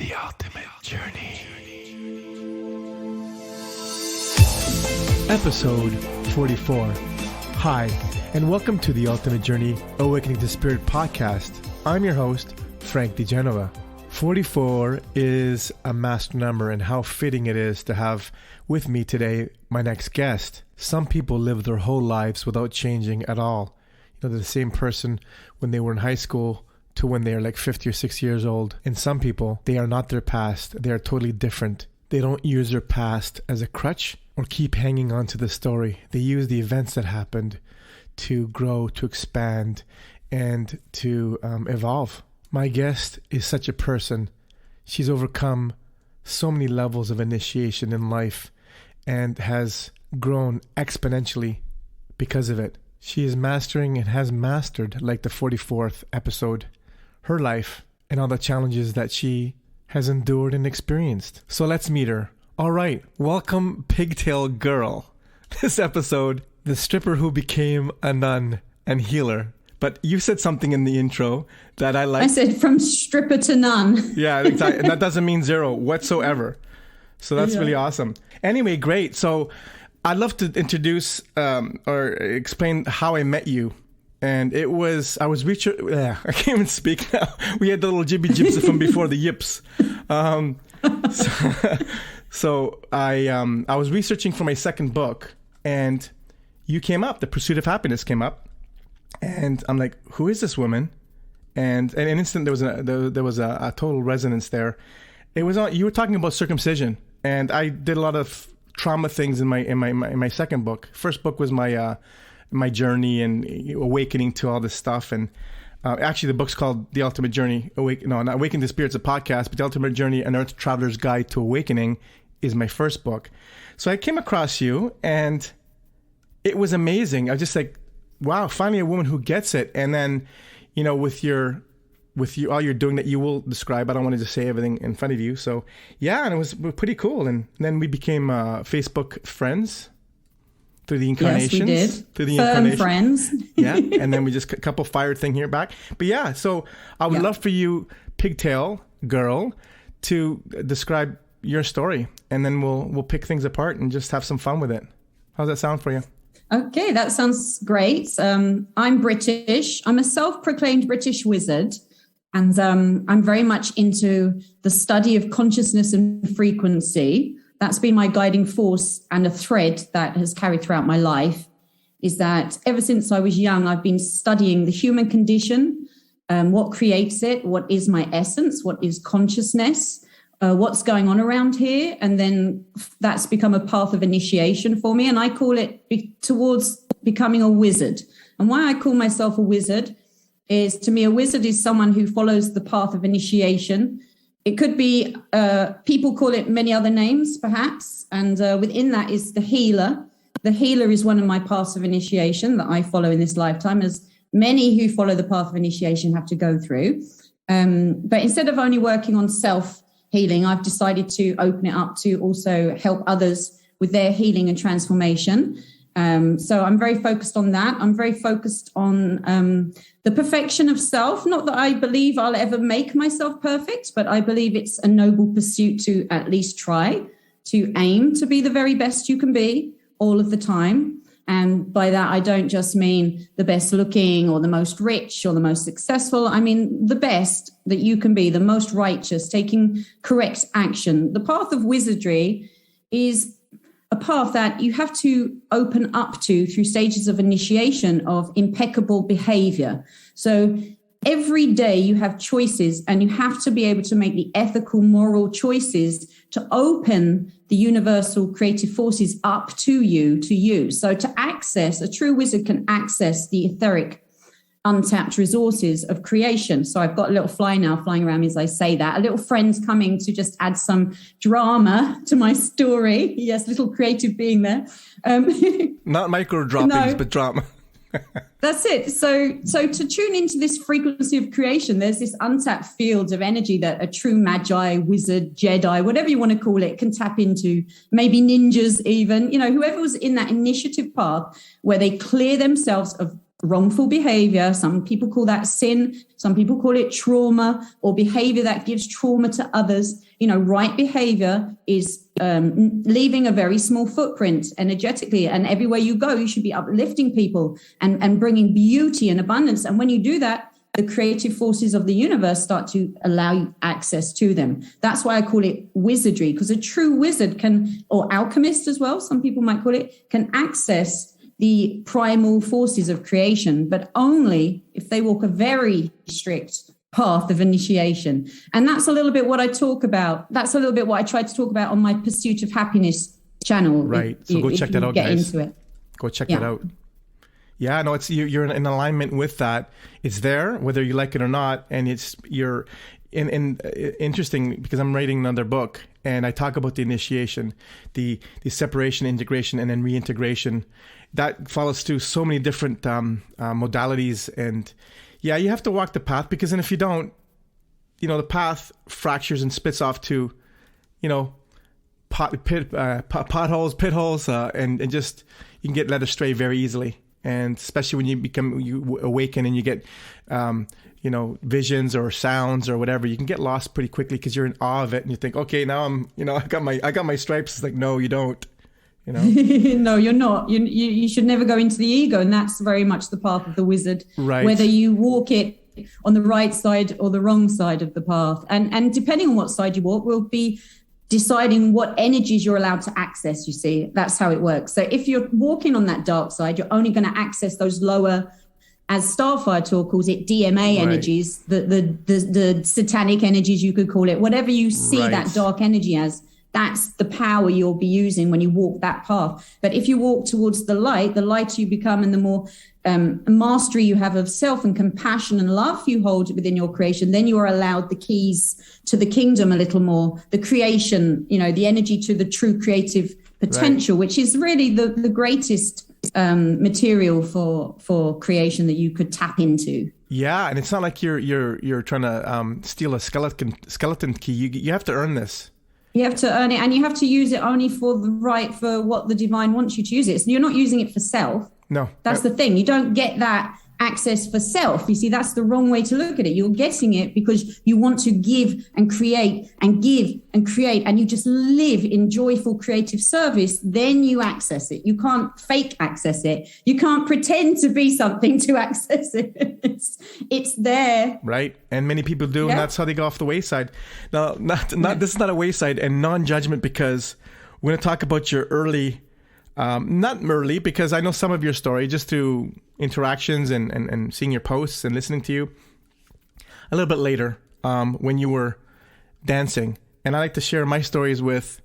The Ultimate Journey. Episode 44. Hi, and welcome to the Ultimate Journey Awakening to Spirit podcast. I'm your host, Frank DeGenova. 44 is a master number, and how fitting it is to have with me today my next guest. Some people live their whole lives without changing at all. They're the same person when they were in high school to when they are like 50 or 60 years old. And some people, they are not their past. They are totally different. They don't use their past as a crutch or keep hanging on to the story. They use the events that happened to grow, to expand, and to evolve. My guest is such a person. She's overcome so many levels of initiation in life and has grown exponentially because of it. She is mastering and has mastered, like the 44th episode, her life and all the challenges that she has endured and experienced. So let's meet her. All right, welcome Pigtail Gurl. This episode, the stripper who became a nun and healer. But you said something in the intro that I like. I said from stripper to nun. Yeah, exactly. And that doesn't mean zero whatsoever. So that's really awesome. Anyway, great. So I'd love to introduce or explain how I met you. And it was, I can't even speak now. We had the little jibby jibs from before the yips. So I was researching for my second book, and you came up, The Pursuit of Happiness came up. And I'm like, who is this woman? And in an instant, there was a total resonance there. It was you were talking about circumcision, and I did a lot of trauma things in my second book. First book was my journey and awakening to all this stuff. And actually, the book's called The Ultimate Journey. Not Awakening to Spirit's a podcast, but The Ultimate Journey: An Earth Traveler's Guide to Awakening is my first book. So I came across you, and it was amazing. I was just like, wow, finally a woman who gets it. And then, with all you're doing that you will describe, I don't want to just say everything in front of you. So yeah, and it was pretty cool. And then we became Facebook friends through the incarnations. Yes, we did. Through the Firm friends. Yeah, and then we just a couple fired thing here back. But yeah, so I would love for you, Pigtail Gurl, to describe your story, and then we'll pick things apart and just have some fun with it. How's that sound for you? Okay, that sounds great. I'm British. I'm a self-proclaimed British wizard, and I'm very much into the study of consciousness and frequency. That's been my guiding force, and a thread that has carried throughout my life is that ever since I was young, I've been studying the human condition, what creates it, what is my essence, what is consciousness, what's going on around here. And then that's become a path of initiation for me. And I call it towards becoming a wizard. And why I call myself a wizard is, to me, a wizard is someone who follows the path of initiation. It could be, people call it many other names, perhaps. And within that is the healer. The healer is one of my paths of initiation that I follow in this lifetime, as many who follow the path of initiation have to go through. But instead of only working on self-healing, I've decided to open it up to also help others with their healing and transformation. So I'm very focused on that. I'm very focused on the perfection of self. Not that I believe I'll ever make myself perfect, but I believe it's a noble pursuit to at least try to aim to be the very best you can be all of the time. And by that, I don't just mean the best looking or the most rich or the most successful. I mean the best that you can be, the most righteous, taking correct action. The path of wizardry is a path that you have to open up to through stages of initiation of impeccable behavior. So every day you have choices, and you have to be able to make the ethical, moral choices to open the universal creative forces up to you. So to access, a true wizard can access the etheric, untapped resources of creation. So I've got a little fly now flying around me as I say that. A little friend's coming to just add some drama to my story. Yes, little creative being there. Not micro droppings, but drama. That's it. So to tune into this frequency of creation, there's this untapped field of energy that a true magi, wizard, Jedi, whatever you want to call it, can tap into. Maybe ninjas even, whoever was in that initiative path where they clear themselves of wrongful behavior. Some people call that sin. Some people call it trauma or behavior that gives trauma to others. Right behavior is leaving a very small footprint energetically. And everywhere you go, you should be uplifting people and bringing beauty and abundance. And when you do that, the creative forces of the universe start to allow you access to them. That's why I call it wizardry, because a true wizard or alchemist as well, some people might call it, can access the primal forces of creation, but only if they walk a very strict path of initiation. And that's a little bit what I talk about. That's a little bit what I try to talk about on my Pursuit of Happiness channel. Right. So go check that out, guys. Into it. Go check that out. Yeah, no, you're in alignment with that. It's there, whether you like it or not. And you're interesting, because I'm writing another book and I talk about the initiation, the separation, integration, and then reintegration. That follows through so many different modalities. And yeah, you have to walk the path, because then if you don't, the path fractures and splits off to, potholes, pit holes, and just, you can get led astray very easily. And especially when you awaken and you get, visions or sounds or whatever, you can get lost pretty quickly because you're in awe of it. And you think, okay, now I got my stripes. It's like, no, you don't. No, you're not. You should never go into the ego, and that's very much the path of the wizard. Right. Whether you walk it on the right side or the wrong side of the path, and depending on what side you walk, will be deciding what energies you're allowed to access. You see, that's how it works. So if you're walking on that dark side, you're only going to access those lower, as Starfire Talk calls it, DMA energies, the satanic energies, you could call it, whatever you see that dark energy as. That's the power you'll be using when you walk that path. But if you walk towards the lighter you become, and the more mastery you have of self and compassion and love you hold within your creation, then you are allowed the keys to the kingdom a little more, the creation, the energy to the true creative potential, which is really the greatest material for creation that you could tap into. Yeah, and it's not like you're trying to steal a skeleton key. You have to earn this. You have to earn it, and you have to use it only for what the divine wants you to use it. So you're not using it for self. No. That's the thing. You don't get that access for self. You see, that's the wrong way to look at it. You're getting it because you want to give and create and give and create, and you just live in joyful creative service. Then you access it. You can't fake access it. You can't pretend to be something to access it. It's there. Right. And many people do, and that's how they go off the wayside. Now, this is not a wayside and non-judgment, because we're going to talk about your early, not early, because I know some of your story just through interactions and seeing your posts and listening to you a little bit later, when you were dancing. And I like to share my stories with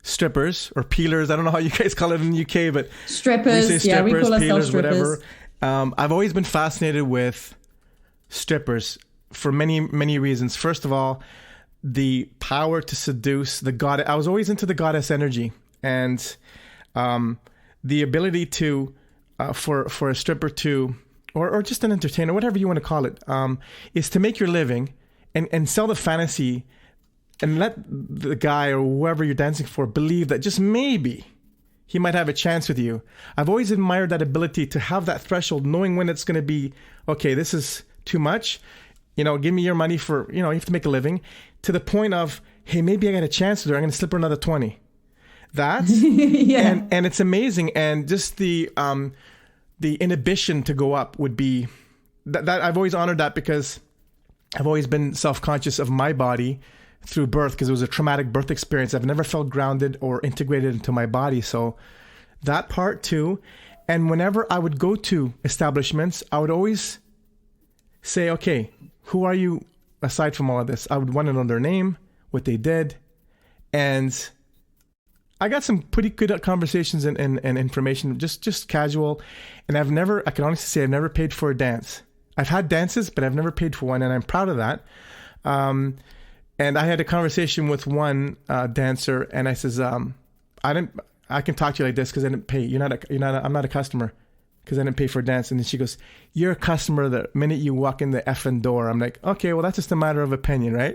strippers or peelers. I don't know how you guys call it in the UK, but strippers. We say strippers, we call ourselves peelers, strippers. Whatever. I've always been fascinated with strippers for many, many reasons. First of all, the power to seduce the goddess. I was always into the goddess energy, and the ability to for a stripper to, or just an entertainer, whatever you want to call it, is to make your living and sell the fantasy and let the guy or whoever you're dancing for believe that just maybe he might have a chance with you. I've always admired that ability to have that threshold, knowing when it's going to be, okay, this is too much. Give me your money for, you have to make a living, to the point of, hey, maybe I got a chance with her. I'm going to slip her another 20. That, and it's amazing. And just the inhibition to go up would be that I've always honored that, because I've always been self-conscious of my body through birth, because it was a traumatic birth experience. I've never felt grounded or integrated into my body. So that part too. And whenever I would go to establishments, I would always say, okay, who are you aside from all of this? I would want to know their name, what they did. And I got some pretty good conversations and information, just casual. And I can honestly say I've never paid for a dance. I've had dances, but I've never paid for one, and I'm proud of that. And I had a conversation with one dancer, and I says, I can talk to you like this because I didn't pay. I'm not a customer because I didn't pay for a dance. And then she goes, you're a customer the minute you walk in the effing door. I'm like, okay, well, that's just a matter of opinion, right?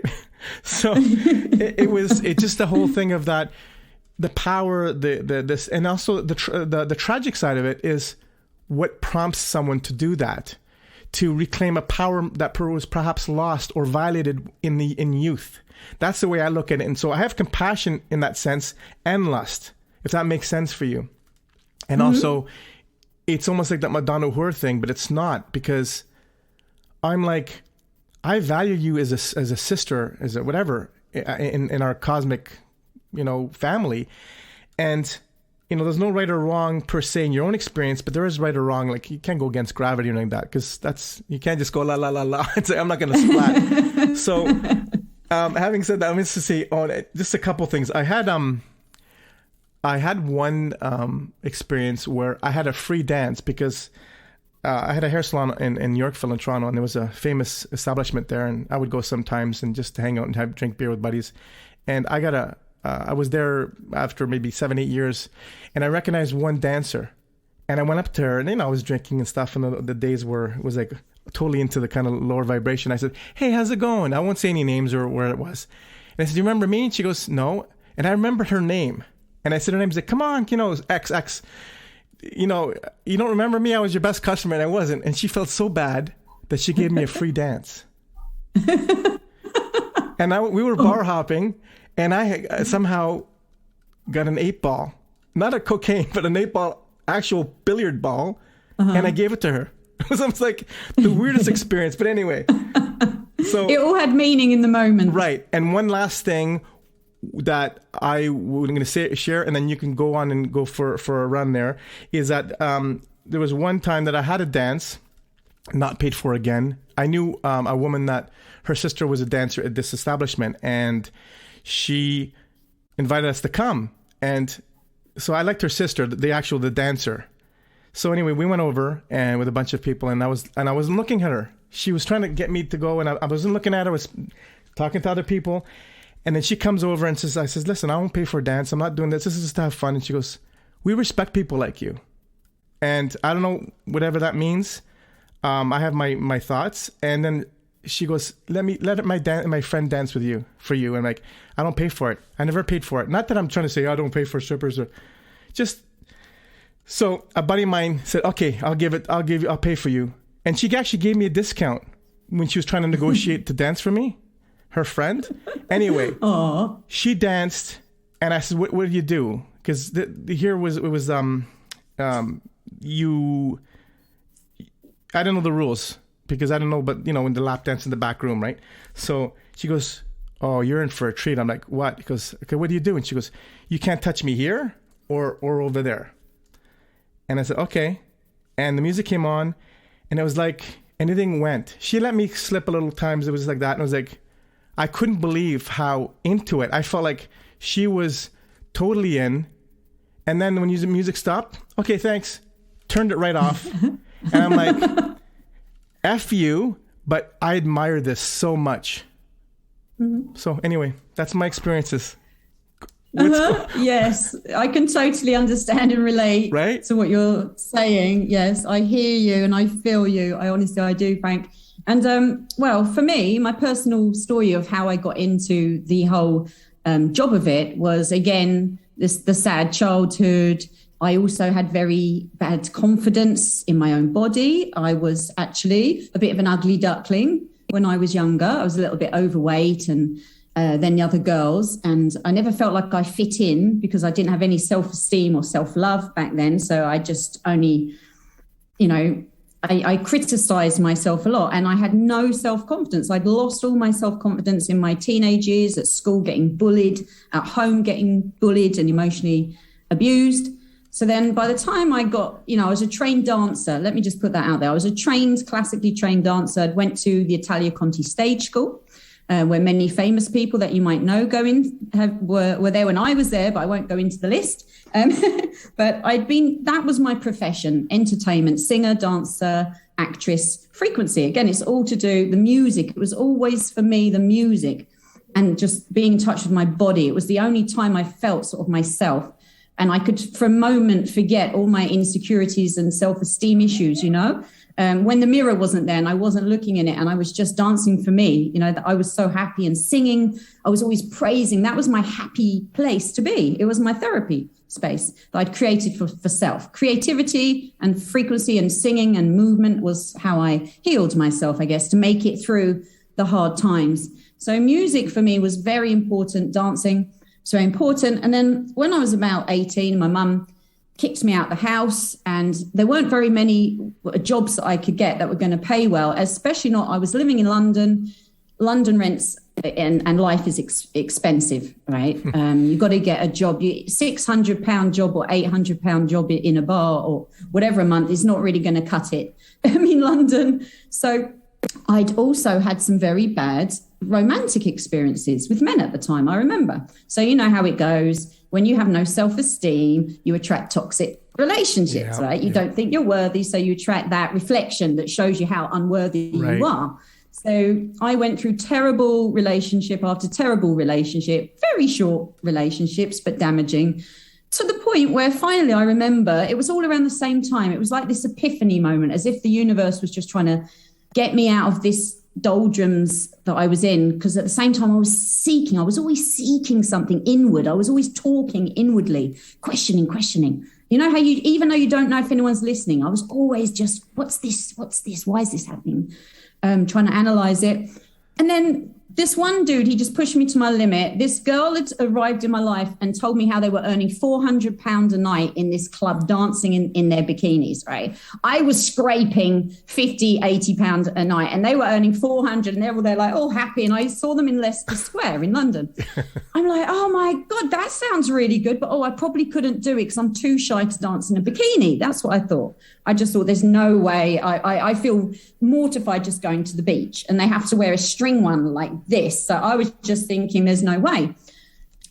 So it's just the whole thing of that. The power, this, and also the tragic side of it is what prompts someone to do that, to reclaim a power that was perhaps lost or violated in youth. That's the way I look at it. And so I have compassion in that sense and lust, if that makes sense for you. And also, it's almost like that Madonna Whore thing, but it's not, because I'm like, I value you as a sister, as a whatever, in our cosmic, family. And, there's no right or wrong per se in your own experience, but there is right or wrong. Like, you can't go against gravity or anything like that, because you can't just go la la la la and say, I'm not going to splat. So, having said that, I'm just to say just a couple things. I had one experience where I had a free dance because I had a hair salon in Yorkville in Toronto, and there was a famous establishment there, and I would go sometimes and just hang out and drink beer with buddies. And I was there after maybe 7-8 years, and I recognized one dancer, and I went up to her, and I was drinking and stuff, and the days was like totally into the kind of lower vibration. I said, "Hey, how's it going?" I won't say any names or where it was. And I said, "Do you remember me?" And she goes, "No." And I remembered her name. And I said her name. She's like, "Come on, XX. You don't remember me? I was your best customer." And I wasn't. And she felt so bad that she gave me a free dance. And we were bar hopping, and I somehow got an 8-ball, not a cocaine, but an 8-ball actual billiard ball, and I gave it to her. It was like the weirdest experience. But anyway, so it all had meaning in the moment, right? And one last thing that I was going to share, and then you can go on and go for a run there, is that there was one time that I had a dance, not paid for again. I knew a woman that her sister was a dancer at this establishment, and she invited us to come. And so I liked her sister, the dancer. So anyway, we went over and with a bunch of people, and I wasn't looking at her. She was trying to get me to go, and I wasn't looking at her. I was talking to other people. And then she comes over and I says, "Listen, I won't pay for a dance. I'm not doing this. This is just to have fun." And she goes, "We respect people like you." And I don't know, whatever that means. I have my thoughts. And then she goes, let my friend dance with you, for you. And like, I don't pay for it. I never paid for it. Not that I'm trying to say I don't pay for strippers, or just. So a buddy of mine said, "Okay, I'll pay for you." And she actually gave me a discount when she was trying to negotiate to dance for me. Her friend. Anyway, she danced, and I said, what did you do? Because I don't know the rules, because I don't know, but in the lap dance in the back room, right? So she goes, "Oh, you're in for a treat." I'm like, "What?" Because, "Okay, what do you do?" And she goes, "You can't touch me here or over there." And I said, "Okay." And the music came on, and it was like anything went. She let me slip a little times. It was like that. And I was like, I couldn't believe how into it. I felt like she was totally in. And then when the music stopped, "Okay, thanks." Turned it right off. And I'm like, F you, but I admire this so much. Mm-hmm. So anyway, that's my experiences. Yes, I can totally understand and relate to what you're saying. Yes, I hear you and I feel you. I do, Frank. And well, for me, my personal story of how I got into the whole job of it was, again, the sad childhood. I also had very bad confidence in my own body. I was actually a bit of an ugly duckling when I was younger. I was a little bit overweight and than the other girls. And I never felt like I fit in because I didn't have any self-esteem or self-love back then. So I just only, I criticized myself a lot, and I had no self-confidence. I'd lost all my self-confidence in my teenage years, at school getting bullied, at home getting bullied and emotionally abused. So then by the time I got, I was a trained dancer. Let me just put that out there. I was a classically trained dancer. I went to the Italia Conti Stage School, where many famous people that you might know were there when I was there, but I won't go into the list. But that was my profession: entertainment, singer, dancer, actress, frequency. Again, it's all to do the music. It was always for me the music and just being in touch with my body. It was the only time I felt sort of myself. And I could, for a moment, forget all my insecurities and self-esteem issues, when the mirror wasn't there and I wasn't looking in it and I was just dancing for me, that I was so happy, and singing. I was always praising. That was my happy place to be. It was my therapy space that I'd created for self. Creativity and frequency and singing and movement was how I healed myself, I guess, to make it through the hard times. So music for me was very important. Dancing was very important. And then when I was about 18, my mum kicked me out the house, and there weren't very many jobs that I could get that were going to pay well, especially not. I was living in London. London rents and life is expensive, right? You've got to get a job. £600 job or £800 job in a bar or whatever a month is not really going to cut it in London. So I'd also had some very bad romantic experiences with men at the time, I remember. So you know how it goes. When you have no self-esteem, you attract toxic relationships, right? You don't think you're worthy, so you attract that reflection that shows you how unworthy you are. So I went through terrible relationship after terrible relationship, very short relationships, but damaging, to the point where finally I remember it was all around the same time. It was like this epiphany moment, as if the universe was just trying to get me out of this doldrums that I was in, because at the same time I was always seeking something inward. I was always talking inwardly, questioning. You know how even though you don't know if anyone's listening, I was always just, what's this? Why is this happening? Trying to analyze it. And then this one dude, he just pushed me to my limit. This girl had arrived in my life and told me how they were earning £400 a night in this club, dancing in their bikinis, right? I was scraping £50, £80 a night, and they were earning 400, and they were there like all happy. And I saw them in Leicester Square in London. I'm like, oh my God, that sounds really good. But I probably couldn't do it because I'm too shy to dance in a bikini. That's what I thought. I just thought there's no way. I feel mortified just going to the beach, and they have to wear a string one like this. So I was just thinking there's no way.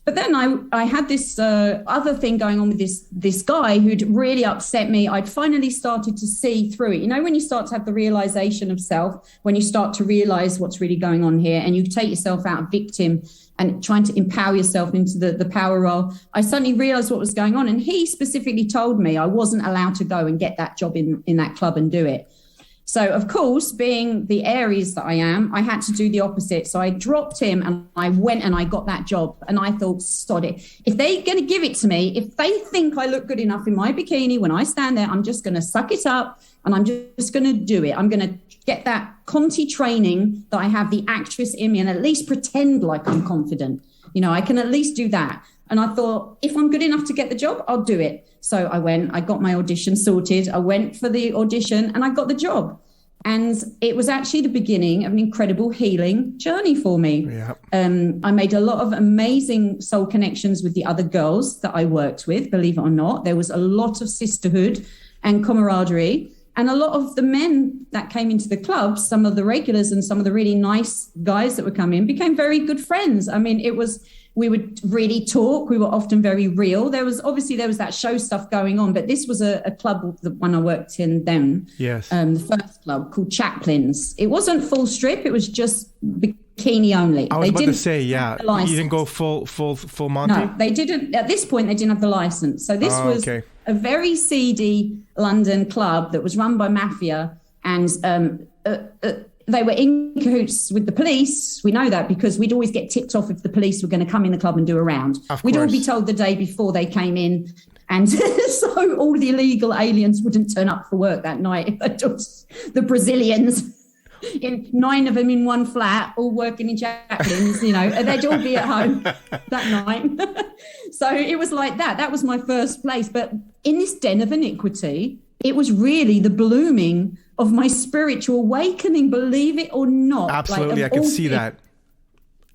But then I had this other thing going on with this guy who'd really upset me. I'd finally started to see through it. You know, when you start to have the realization of self, when you start to realize what's really going on here, and you take yourself out of victim and trying to empower yourself into the power role, I suddenly realized what was going on. And he specifically told me I wasn't allowed to go and get that job in that club and do it. So, of course, being the Aries that I am, I had to do the opposite. So I dropped him and I went and I got that job. And I thought, sod it. If they're going to give it to me, if they think I look good enough in my bikini when I stand there, I'm just going to suck it up and I'm just going to do it. I'm going to get that Conti training that I have, the actress in me, and at least pretend like I'm confident. You know, I can at least do that. And I thought, if I'm good enough to get the job, I'll do it. So I went, I got my audition sorted. I went for the audition and I got the job. And it was actually the beginning of an incredible healing journey for me. Yeah. I made a lot of amazing soul connections with the other girls that I worked with, believe it or not. There was a lot of sisterhood and camaraderie. And a lot of the men that came into the club, some of the regulars and some of the really nice guys that would come in, became very good friends. I mean, we would really talk. We were often very real. There was that show stuff going on, but this was a club, the one I worked in then. Yes. The first club called Chaplin's. It wasn't full strip. It was just bikini only. I was about to say, yeah. You didn't go full Monty? No, they didn't. At this point, they didn't have the license. So this was a very seedy London club that was run by mafia, and they were in cahoots with the police. We know that because we'd always get tipped off if the police were going to come in the club and do a round. We'd all be told the day before they came in. And so all the illegal aliens wouldn't turn up for work that night. The Brazilians, 9 of them in one flat, all working in Chaplin's, they'd all be at home that night. So it was like that. That was my first place. But in this den of iniquity, it was really the blooming of my spiritual awakening, believe it or not. Absolutely, I can see that.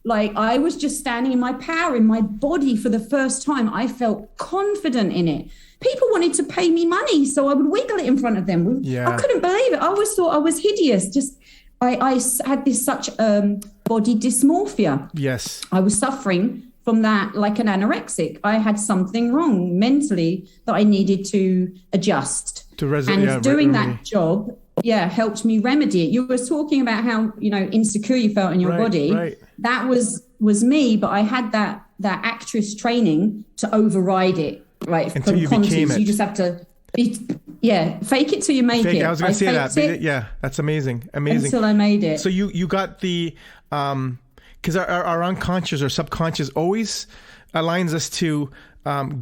Like, I was just standing in my power, in my body for the first time. I felt confident in it. People wanted to pay me money, so I would wiggle it in front of them. Yeah. I couldn't believe it. I always thought I was hideous. I had this such body dysmorphia. Yes. I was suffering from that like an anorexic. I had something wrong mentally that I needed to adjust. And doing that job, helped me remedy it. You were talking about how, insecure you felt in your body. Right. That was me, but I had that actress training to override it, right? Until you became it. You just have to Yeah, fake it till you make it. I was going to say that. It Yeah, that's amazing. Amazing. until I made it. So you got the, because our unconscious or subconscious always aligns us to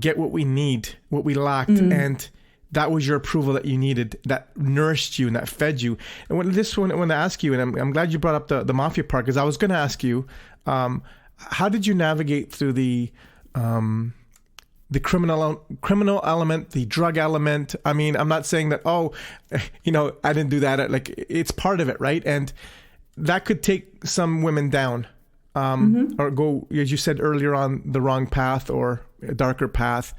get what we need, what we lacked. And that was your approval that you needed, that nourished you and that fed you. And when I ask you, and I'm glad you brought up the mafia part, because I was going to ask you, how did you navigate through the criminal element, the drug element? I mean, I'm not saying that, I didn't do that. Like, it's part of it, right? And that could take some women down, or go, as you said earlier, on the wrong path or a darker path.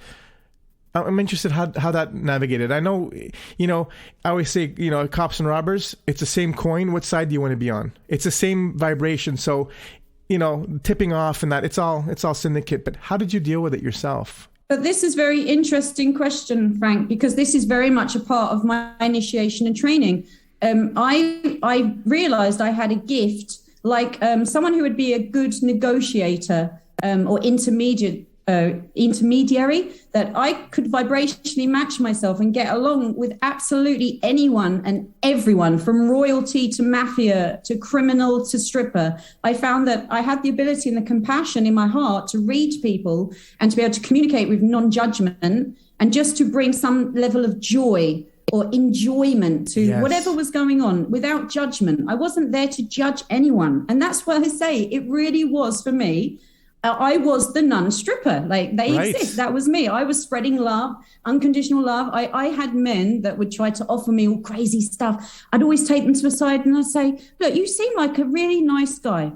I'm interested how that navigated. I know, I always say, cops and robbers, it's the same coin. What side do you want to be on? It's the same vibration. So, tipping off and that, it's all syndicate. But how did you deal with it yourself? But this is a very interesting question, Frank, because this is very much a part of my initiation and training. I realized I had a gift, like someone who would be a good negotiator or intermediary, that I could vibrationally match myself and get along with absolutely anyone and everyone, from royalty to mafia to criminal to stripper. I found that I had the ability and the compassion in my heart to read people and to be able to communicate with non-judgment and just to bring some level of joy or enjoyment to whatever was going on without judgment. I wasn't there to judge anyone. And that's why I say it really was for me. I was the non-stripper. Like, they exist. That was me. I was spreading love, unconditional love. I had men that would try to offer me all crazy stuff. I'd always take them to the side and I'd say, look, you seem like a really nice guy.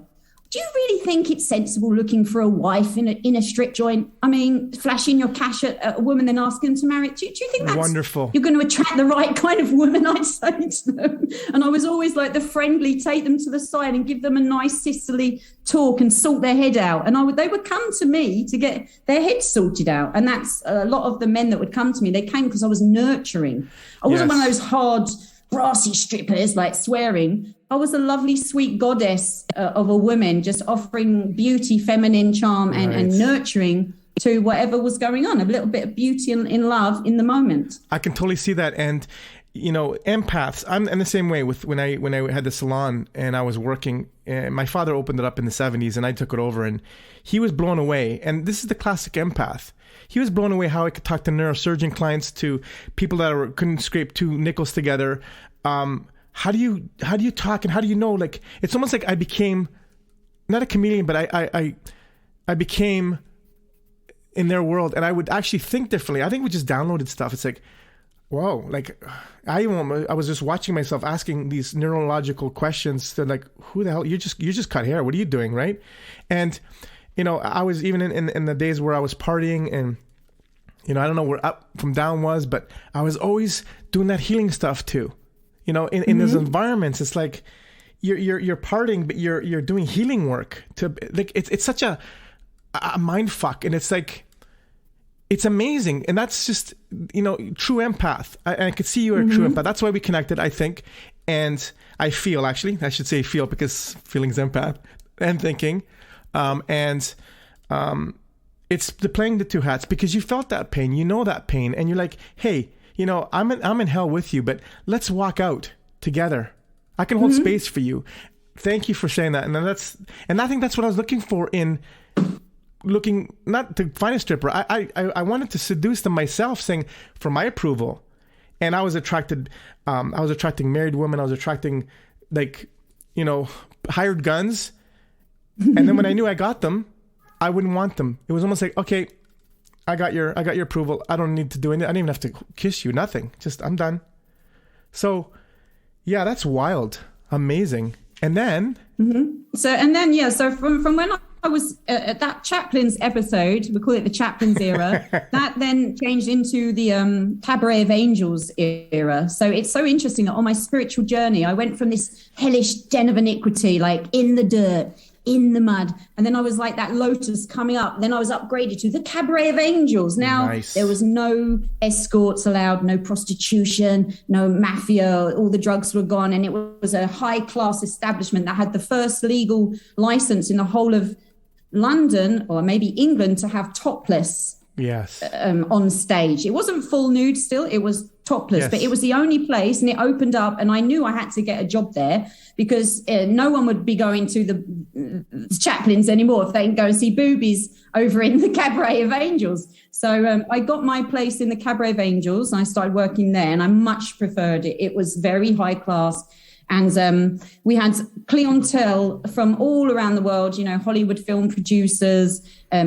Do you really think it's sensible looking for a wife in a strip joint? I mean, flashing your cash at a woman and asking them to marry? Do you think that's wonderful? You're going to attract the right kind of woman, I'd say to them. And I was always like the friendly, take them to the side and give them a nice sisterly talk and sort their head out. And they would come to me to get their head sorted out. And that's a lot of the men that would come to me. They came because I was nurturing. I wasn't one of those hard, brassy strippers, like swearing. I was a lovely, sweet goddess of a woman, just offering beauty, feminine charm, and nurturing to whatever was going on. A little bit of beauty in love in the moment. I can totally see that. And, empaths, I'm in the same way with when I had the salon and I was working. My father opened it up in the 70s and I took it over, and he was blown away. And this is the classic empath. He was blown away how I could talk to neurosurgeon clients, to people that couldn't scrape two nickels together. How do you talk, and how do you know? Like, it's almost like I became not a chameleon, but I became in their world, and I would actually think differently. I think we just downloaded stuff. It's like, whoa, like I was just watching myself asking these neurological questions. They're like, who the hell? You just cut hair. What are you doing, right? And I was even in the days where I was partying, and I don't know where up from down was, but I was always doing that healing stuff too. In those environments, it's like you're partying, but you're doing healing work. It's such a mind fuck, and it's like, it's amazing. And that's just true empath. I could see you are a true empath. That's why we connected, I think. And I should say feel, because feeling's empath and thinking. It's playing the two hats, because you felt that pain, that pain, and you're like, hey, I'm in hell with you, but let's walk out together. I can hold space for you. Thank you for saying that. And I think that's what I was looking for in looking, not to find a stripper. I wanted to seduce them myself, saying for my approval. And I was attracting married women. I was attracting hired guns. And then when I knew I got them, I wouldn't want them. It was almost like, okay, I got your approval. I don't need to do anything. I don't even have to kiss you. Nothing. Just, I'm done. So, yeah, that's wild. Amazing. And then? So from when I was at that Chaplin's episode, we call it the Chaplin's era, that then changed into the Cabaret of Angels era. So it's so interesting that on my spiritual journey, I went from this hellish den of iniquity, like in the dirt, in the mud. And then I was like that lotus coming up. Then I was upgraded to the Cabaret of Angels. Now There was no escorts allowed, no prostitution, no mafia. All the drugs were gone. And it was a high class establishment that had the first legal license in the whole of London, or maybe England, to have topless Yes. On stage. It wasn't full nude still, it was topless, Yes. but it was the only place, and it opened up, and I knew I had to get a job there because no one would be going to the Chaplins anymore if they can go and see boobies over in the Cabaret of Angels. So I got my place in the Cabaret of Angels, and I started working there, and I much preferred it. It was very high class. And we had clientele from all around the world, you know, Hollywood film producers,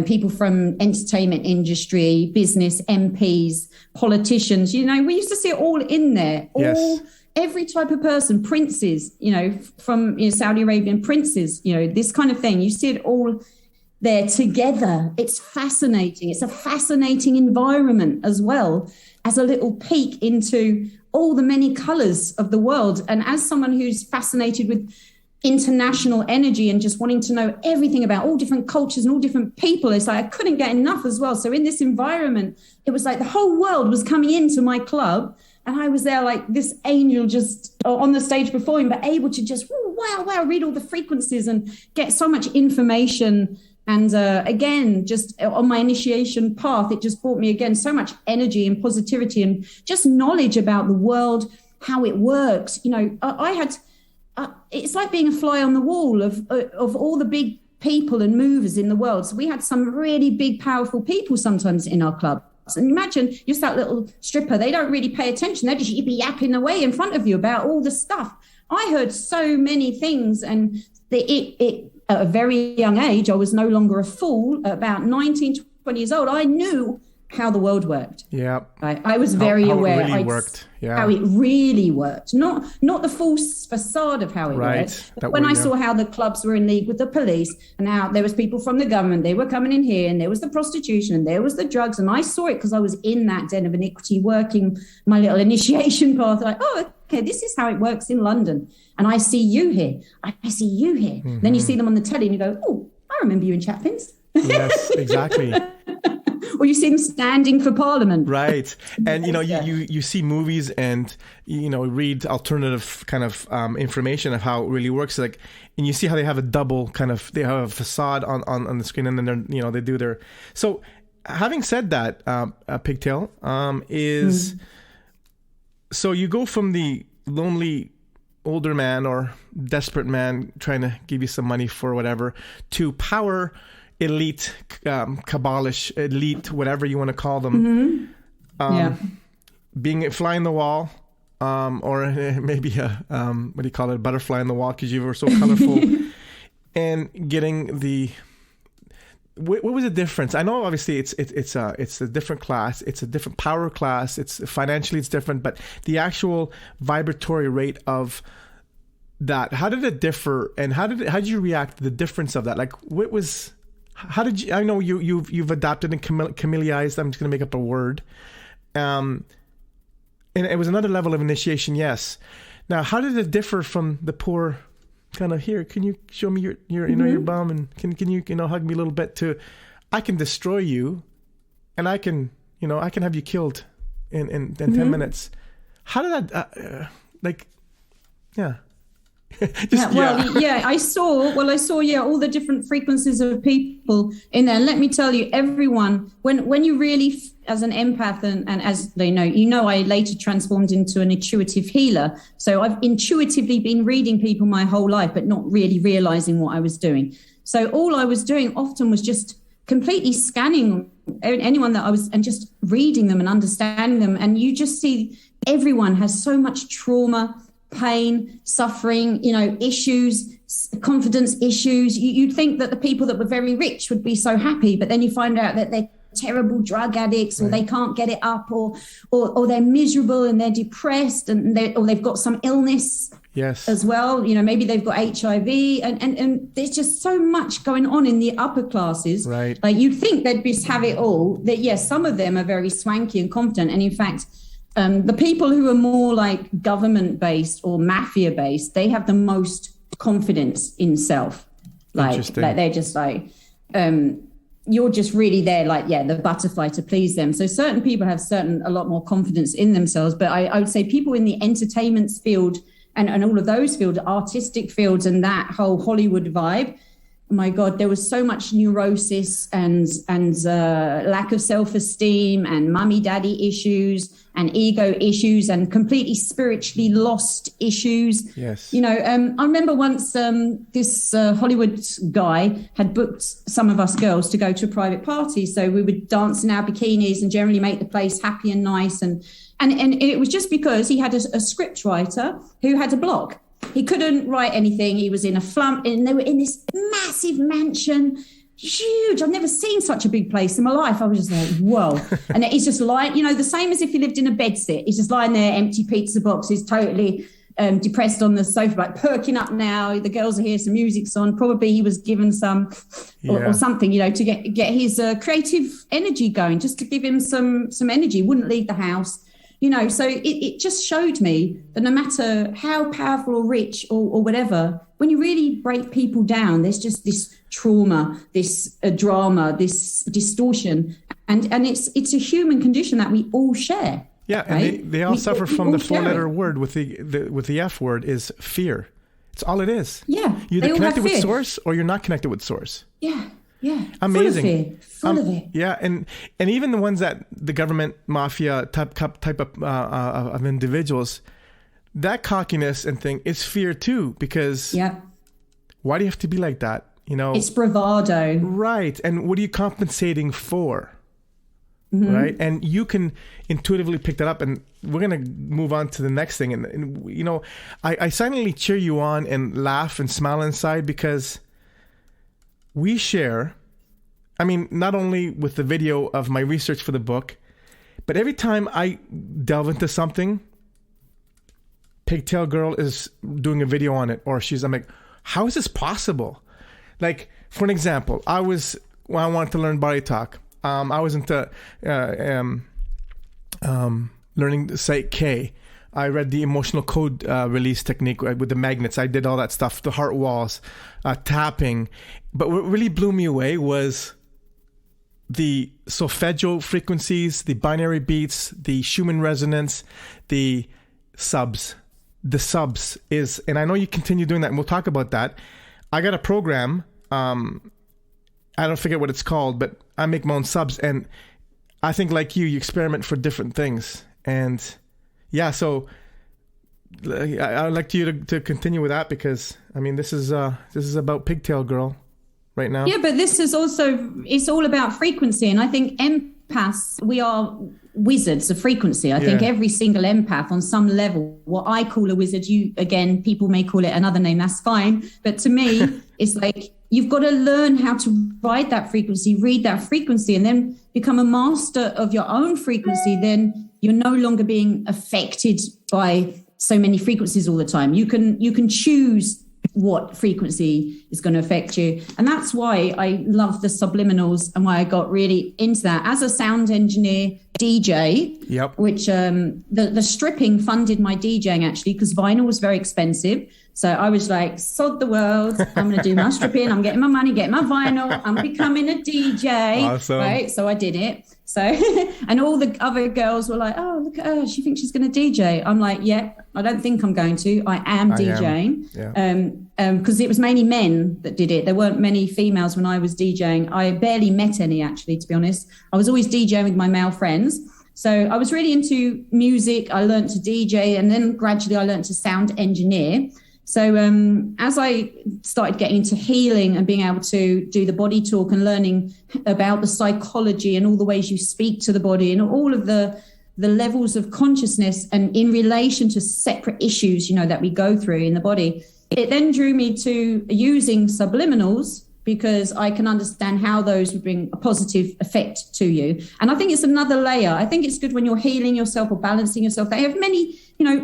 people from entertainment industry, business, MPs, politicians. You know, we used to see it all in there. Yes. Every type of person, princes, you know, from Saudi Arabian princes, you know, this kind of thing. You see it all there together. It's fascinating. It's a fascinating environment as well as a little peek into all the many colors of the world. And as someone who's fascinated with international energy and just wanting to know everything about all different cultures and all different people, it's like I couldn't get enough as well. So in this environment, it was like the whole world was coming into my club, and I was there like this angel just on the stage performing, but able to just wow, read all the frequencies and get so much information. And again, just on my initiation path, it just brought me again so much energy and positivity and just knowledge about the world, how it works. You know, I had, it's like being a fly on the wall of all the big people and movers in the world. So we had some really big, powerful people sometimes in our club. And imagine just that little stripper, they don't really pay attention. They're just yapping away in front of you about all the stuff. I heard so many things, and it at a very young age, I was no longer a fool. At about 19, 20 years old, I knew how the world worked. Yeah. I was very aware. How it really worked. Yeah. How it really worked. Not the false facade of how it worked. But when I saw how the clubs were in league with the police, and how there was people from the government, they were coming in here, and there was the prostitution, and there was the drugs, and I saw it because I was in that den of iniquity working my little initiation path. Like, oh, okay, this is how it works in London. And I see you here. I see you here. Mm-hmm. Then you see them on the telly and you go, oh, I remember you in Chaplins. Yes, exactly. Or you see them standing for Parliament. Right. And, you know, you see movies and, you know, read alternative kind of information of how it really works. Like, and you see how they have a double kind of, they have a facade on the screen, and then they're, you know, they do their. So having said that, Pigtail, so you go from the lonely older man or desperate man trying to give you some money for whatever to power elite, Kabbalish elite, whatever you want to call them. Being fly in the wall, or maybe a what do you call it, a butterfly in the wall because you were so colorful, and getting the. What was the difference? I know obviously it's a different class, it's a different power class, it's financially it's different, but the actual vibratory rate of that, how did it differ, and how did you react to the difference of that? Like, what was, how did you? I know you've adapted and chameleonized. I'm just going to make up a word, and it was another level of initiation. Yes. Now, how did it differ from the poor? Kind of, here, can you show me your you know, your bum, and can you hug me a little bit, to I can destroy you, and I can have you killed in 10 minutes. How did that I saw all the different frequencies of people in there. And let me tell you, everyone, when you really, as an empath, and as they know, I later transformed into an intuitive healer. So I've intuitively been reading people my whole life, but not really realizing what I was doing. So all I was doing often was just completely scanning anyone that I was, and just reading them and understanding them. And you just see everyone has so much trauma, pain, suffering, issues, confidence issues. You'd think that the people that were very rich would be so happy, but then you find out that they're terrible drug addicts, or they can't get it up, or they're miserable and they're depressed, and they've got some illness as well. Maybe they've got HIV, and there's just so much going on in the upper classes. Right. Like, you'd think they'd just have it all. That yes, some of them are very swanky and confident, and in fact, the people who are more like government-based or mafia-based, they have the most confidence in self. Like they're just like, you're just really there, like, the butterfly to please them. So certain people have a lot more confidence in themselves. But I would say people in the entertainment field and all of those fields, artistic fields, and that whole Hollywood vibe, my God, there was so much neurosis and lack of self-esteem and mummy daddy issues and ego issues and completely spiritually lost issues. Yes. You know, I remember once this Hollywood guy had booked some of us girls to go to a private party. So we would dance in our bikinis and generally make the place happy and nice. And it was just because he had a script writer who had a block. He couldn't write anything. He was in a flump, and they were in this massive mansion, huge. I've never seen such a big place in my life. I was just like, whoa. And he's just lying, you know, the same as if he lived in a bedsit. He's just lying there, empty pizza boxes, totally depressed on the sofa, like perking up now. The girls are here, some music's on. Probably he was given some or something, you know, to get his creative energy going, just to give him some energy. Wouldn't leave the house. You know, so it just showed me that no matter how powerful or rich or whatever, when you really break people down, there's just this trauma, this drama, this distortion, and it's a human condition that we all share. Yeah, right? And they all suffer from the four-letter word with the F word is fear. It's all it is. Yeah, you're either connected with source or you're not connected with source. Yeah. Yeah, amazing. Full of it. Yeah, and even the ones that the government mafia type of individuals, that cockiness and thing is fear too. Because why do you have to be like that? You know, it's bravado, right? And what are you compensating for? Mm-hmm. Right? And you can intuitively pick that up. And we're gonna move on to the next thing. And you know, I silently cheer you on and laugh and smile inside because we share, I mean, not only with the video of my research for the book, but every time I delve into something, Pigtail Gurl is doing a video on it, or I'm like, how is this possible? Like, for an example, when I wanted to learn body talk, I was into learning the Psych K. I read the emotional code release technique with the magnets. I did all that stuff, the heart walls, tapping. But what really blew me away was the solfeggio frequencies, the binary beats, the Schumann resonance, the subs. The subs is, and I know you continue doing that, and we'll talk about that. I got a program, I don't forget what it's called, but I make my own subs. And I think like you experiment for different things. And yeah, so I'd like you to continue with that because I mean this is about Pigtail Gurl right now. Yeah, but this is also, it's all about frequency, and I think empaths, we are wizards of frequency. I think every single empath on some level, what I call a wizard, people may call it another name, that's fine, but to me it's like you've got to learn how to ride that frequency, read that frequency, and then become a master of your own frequency. Then you're no longer being affected by so many frequencies all the time. You can choose what frequency is going to affect you. And that's why I love the subliminals and why I got really into that. As a sound engineer, DJ, which the stripping funded my DJing actually, because vinyl was very expensive. So I was like, sod the world, I'm going to do my stripping, I'm getting my money, getting my vinyl, I'm becoming a DJ. Awesome. Right? So I did it. So, and all the other girls were like, oh, look at her, she thinks she's going to DJ. I'm like, yeah, I don't think I'm going to. I am DJing. Because it was mainly men that did it. There weren't many females when I was DJing. I barely met any, actually, to be honest. I was always DJing with my male friends. So I was really into music. I learned to DJ, and then gradually I learned to sound engineer. So as I started getting into healing and being able to do the body talk and learning about the psychology and all the ways you speak to the body and all of the levels of consciousness and in relation to separate issues, that we go through in the body, it then drew me to using subliminals, because I can understand how those would bring a positive effect to you. And I think it's another layer. I think it's good when you're healing yourself or balancing yourself. They have many,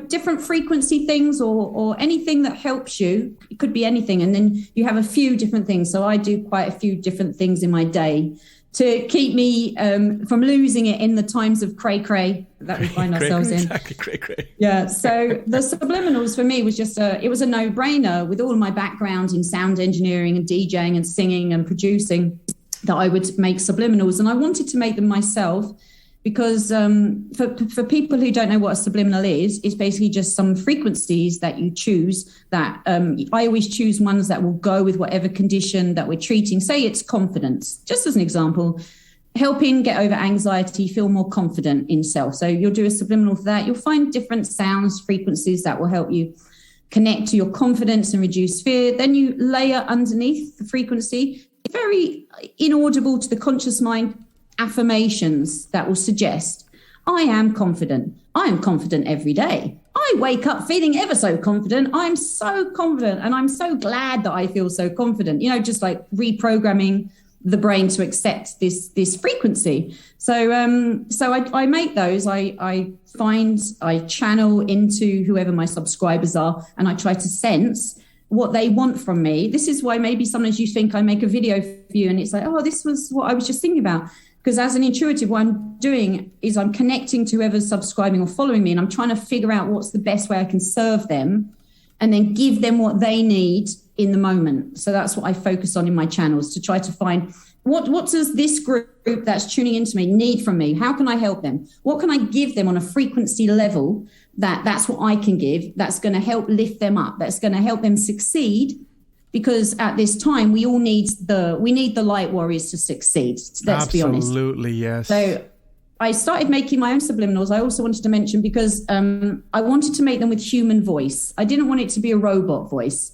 different frequency things or anything that helps you. It could be anything. And then you have a few different things. So I do quite a few different things in my day to keep me from losing it in the times of cray-cray that we find ourselves in. Exactly, cray-cray. Yeah, so the subliminals for me was just it was a no-brainer with all my background in sound engineering and DJing and singing and producing, that I would make subliminals. And I wanted to make them myself because for people who don't know what a subliminal is, it's basically just some frequencies that you choose that I always choose ones that will go with whatever condition that we're treating. Say it's confidence, just as an example, helping get over anxiety, feel more confident in self. So you'll do a subliminal for that. You'll find different sounds, frequencies that will help you connect to your confidence and reduce fear. Then you layer underneath the frequency, very inaudible to the conscious mind, affirmations that will suggest, I am confident. I am confident every day. I wake up feeling ever so confident. I'm so confident and I'm so glad that I feel so confident. You know, just like reprogramming the brain to accept this frequency. So I make those. I channel into whoever my subscribers are, and I try to sense what they want from me. This is why maybe sometimes you think I make a video for you and it's like, oh, this was what I was just thinking about. Because as an intuitive, what I'm doing is I'm connecting to whoever's subscribing or following me, and I'm trying to figure out what's the best way I can serve them and then give them what they need in the moment. So that's what I focus on in my channels, to try to find what does this group that's tuning into me need from me? How can I help them? What can I give them on a frequency level that's what I can give, that's going to help lift them up, that's going to help them succeed? Because at this time, we all need the light warriors to succeed. Let's be honest. Absolutely, yes. So I started making my own subliminals. I also wanted to mention, because I wanted to make them with human voice. I didn't want it to be a robot voice.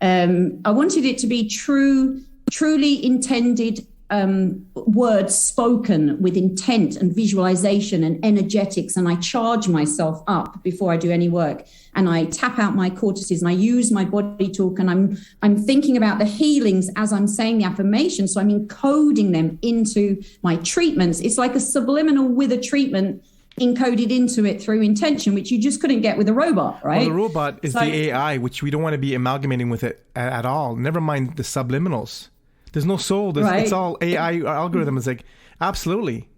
I wanted it to be truly intended words spoken with intent and visualization and energetics. And I charge myself up before I do any work, and I tap out my cortices and I use my body talk, and I'm thinking about the healings as I'm saying the affirmation. So I'm encoding them into my treatments. It's like a subliminal with a treatment encoded into it through intention, which you just couldn't get with a robot, right? Well, the robot is the AI, which we don't want to be amalgamating with it at all. Never mind the subliminals. There's no soul. Right. It's all AI algorithm. It's like, absolutely.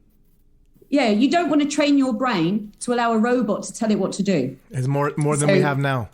Yeah, you don't want to train your brain to allow a robot to tell it what to do. It's more than we have now.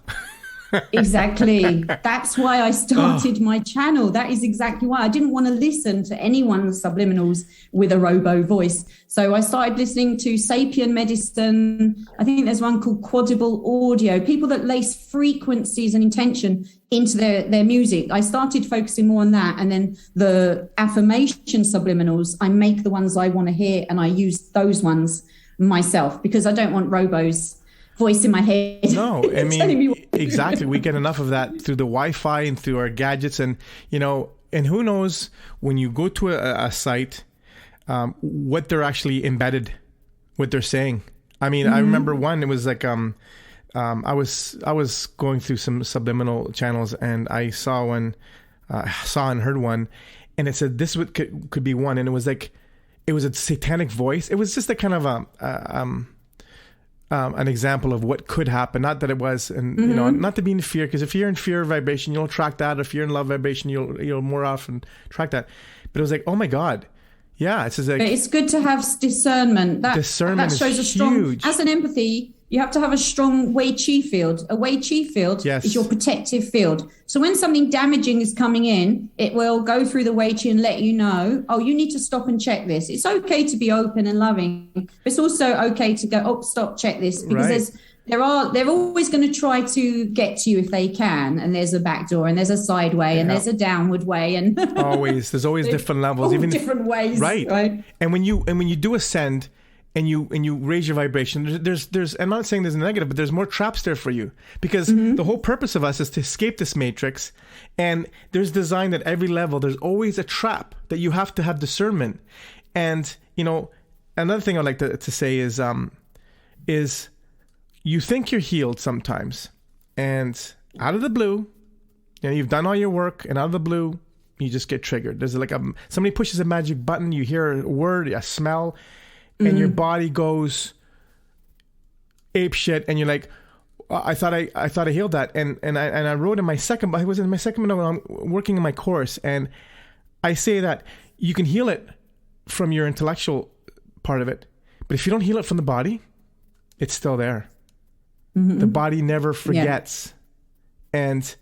Exactly. That's why I started my channel. That is exactly why. I didn't want to listen to anyone's subliminals with a robo voice. So I started listening to Sapien Medicine. I think there's one called Quadible Audio, people that lace frequencies and intention into their music. I started focusing more on that. And then the affirmation subliminals, I make the ones I want to hear, and I use those ones myself, because I don't want robos voice in my head. No, I mean, exactly. We get enough of that through the Wi-Fi and through our gadgets. And, you know, and who knows when you go to a site, what they're actually embedded, what they're saying. I mean, I remember one, it was like, I was going through some subliminal channels, and I saw and heard one, and it said this could be one. And it was like, it was a satanic voice. It was just a kind of an example of what could happen. Not that it was, and you know, not to be in fear, because if you're in fear vibration, you'll attract that. If you're in love vibration, you'll more often attract that. But it was like, oh my God, yeah. It's just like, it's good to have discernment. That shows a strong, huge. As an empathy, you have to have a strong Wei Chi field. A Wei Chi field is your protective field. So when something damaging is coming in, it will go through the Wei Chi and let you know, oh, you need to stop and check this. It's okay to be open and loving. But it's also okay to go, oh, stop, check this. Because they're always going to try to get to you if they can. And there's a back door, and there's a side way, and there's a downward way, and there's always different levels, even different ways. Right. And when you do ascend, and you raise your vibration, there's I'm not saying there's a negative, but there's more traps there for you, because the whole purpose of us is to escape this matrix, and there's designed at every level. There's always a trap that you have to have discernment. And you know, another thing I'd like to say is you think you're healed sometimes, and out of the blue, you know, you've done all your work, and out of the blue, you just get triggered. There's like somebody pushes a magic button, you hear a word, a smell, and your body goes ape shit, and you're like, I thought I healed that, and I wrote in my second, I was in my second note, I'm working in my course, and I say that you can heal it from your intellectual part of it, but if you don't heal it from the body, it's still there. The body never forgets. And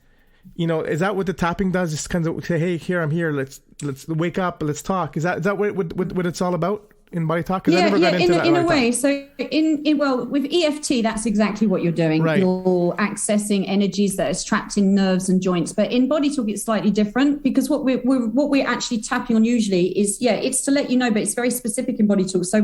you know, is that what the tapping does? Just kind of say, hey, I'm here. Let's wake up. Let's talk. Is that what it's all about? in body talk? Because I never got into that. In a way. So well, with EFT, that's exactly what you're doing. Right. You're accessing energies that are trapped in nerves and joints. But in body talk, it's slightly different, because what we're actually tapping on usually is, it's to let you know, but it's very specific in body talk. So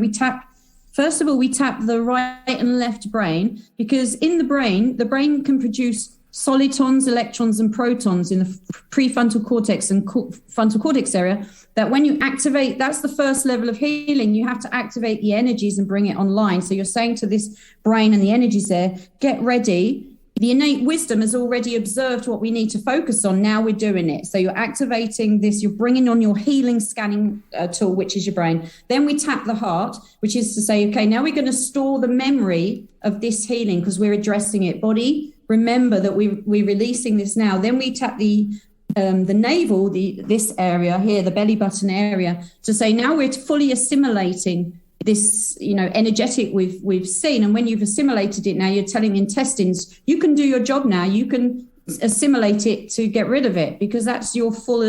first of all, we tap the right and left brain, because in the brain can produce solitons, electrons, and protons in the prefrontal cortex and frontal cortex area, that when you activate, that's the first level of healing. You have to activate the energies and bring it online. So you're saying to this brain and the energies there, get ready. The innate wisdom has already observed what we need to focus on. Now we're doing it. So you're activating this, you're bringing on your healing scanning tool, which is your brain. Then we tap the heart, which is to say, okay, now we're going to store the memory of this healing, because we're addressing it. Body, remember that we're releasing this now. Then we tap the navel, this area here, the belly button area, to say now we're fully assimilating this, energetic we've seen. And when you've assimilated it, now you're telling the intestines, you can do your job now. You can assimilate it to get rid of it, because that's your full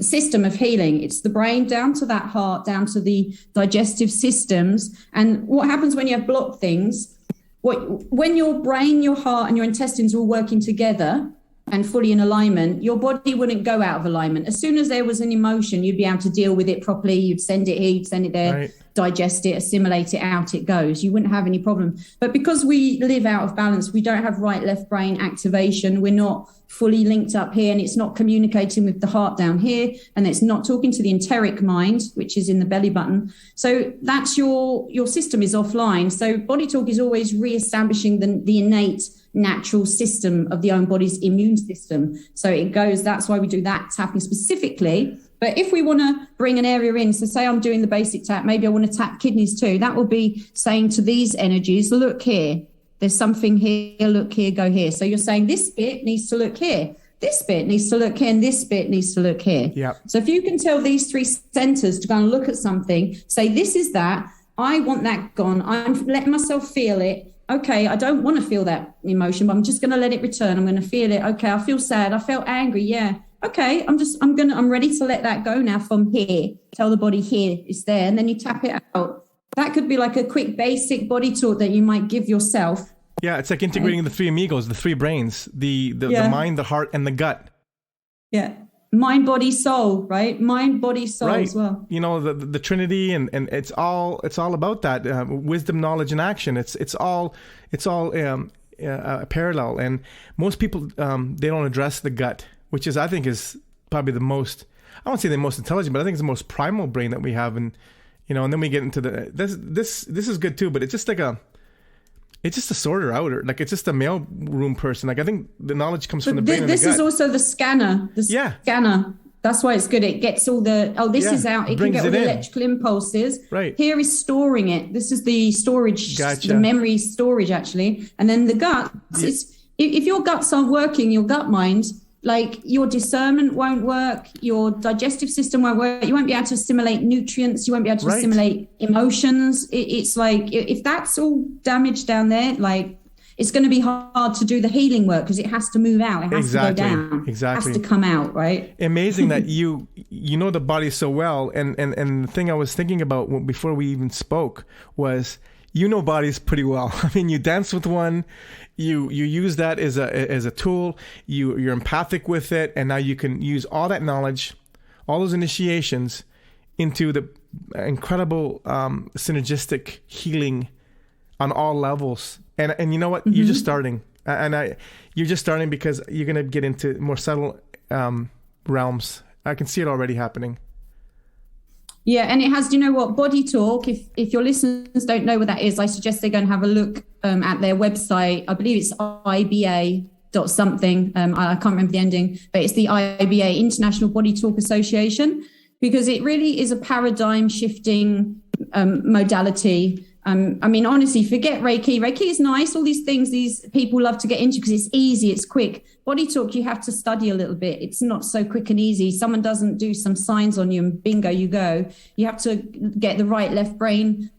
system of healing. It's the brain down to that heart, down to the digestive systems. And what happens when you have blocked things? When your brain, your heart, and your intestines are all working together and fully in alignment, your body wouldn't go out of alignment. As soon as there was an emotion, you'd be able to deal with it properly. You'd send it here, you'd send it there, right. Digest it, assimilate it, out it goes. You wouldn't have any problem. But because we live out of balance, we don't have right, left brain activation. We're not fully linked up here, and it's not communicating with the heart down here, and it's not talking to the enteric mind, which is in the belly button. So that's your system is offline. So body talk is always reestablishing the innate natural system of the own body's immune system. So it goes, that's why we do that tapping specifically. But if we want to bring an area in, so say I'm doing the basic tap, maybe I want to tap kidneys too. That will be saying to these energies, look here, there's something here, look here, go here. So you're saying this bit needs to look here, this bit needs to look here, and this bit needs to look here. Yeah. So if you can tell these three centers to go and look at something, say this is that, I want that gone, I'm letting myself feel it. Okay, I don't want to feel that emotion, but I'm just going to let it return. I'm going to feel it. Okay, I feel sad. I felt angry. Yeah. Okay, I'm ready to let that go now from here. Tell the body here it's there, and then you tap it out. That could be like a quick basic body talk that you might give yourself. Yeah, it's like integrating the three amigos, the three brains, the mind, the heart, and the gut. Yeah. Mind, body, soul, right? Mind, body, soul as well. The Trinity, and it's all about that wisdom, knowledge, and action. It's all parallel. And most people they don't address the gut, which I think is probably the most, I won't say the most intelligent, but I think it's the most primal brain that we have. And and then we get into this is good too, but it's just a sorter outer, like it's just a mail room person. Like I think the knowledge comes from the brain and the gut. This is also the scanner. Scanner. That's why it's good. It gets all the, is out. It can get all the electrical impulses. Right. Here is storing it. This is the storage, Gotcha. The memory storage actually. And then the gut, if your guts aren't working, your gut mind, like your discernment won't work, your digestive system won't work, you won't be able to assimilate nutrients, you won't be able to assimilate emotions. It's like, if that's all damaged down there, like it's going to be hard to do the healing work, because it has to move out, it has to go down, exactly, it has to come out, right? Amazing that you know the body so well, and the thing I was thinking about before we even spoke was, bodies pretty well. I mean, you dance with one, you use that as a tool, you're empathic with it, and now you can use all that knowledge, all those initiations into the incredible synergistic healing on all levels. And you know what? Mm-hmm. You're just starting, you're just starting, because you're going to get into more subtle realms. I can see it already happening. Yeah, and it has, body talk, if your listeners don't know what that is, I suggest they go and have a look at their website. I believe it's IBA dot something. I can't remember the ending, but it's the IBA, International Body Talk Association, because it really is a paradigm shifting modality. I mean, honestly, forget Reiki. Reiki is nice. All these things these people love to get into because it's easy, it's quick. Body talk, you have to study a little bit. It's not so quick and easy. Someone doesn't do some signs on you and bingo, you go. You have to get the right, left brain